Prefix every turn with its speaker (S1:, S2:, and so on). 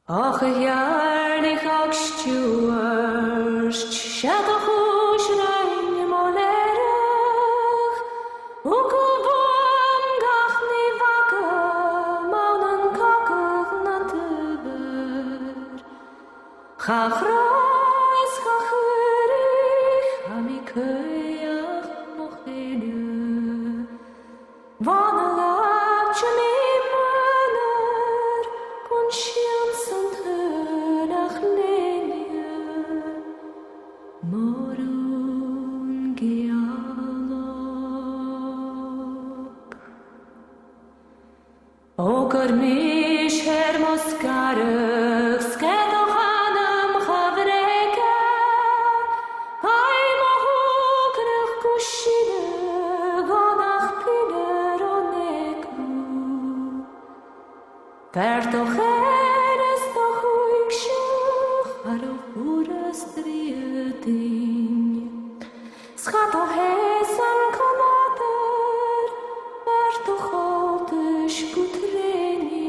S1: Ach, Thearlaich Stewart, Shadowhush Rinn leireadh, bh'agam gach bh'agam, cogadh na aobhar. Chachrais chachurich, ami cuyach noch eile. Vanalach me manar, kun sion sant-saoghal leine, morun geal. Ogar mish sqaradh, Sged bhreug, mohugrach cheile, vanach piler thair thuig-se, fur-asd sqaradh san Cul-lo-dair, choldh leine,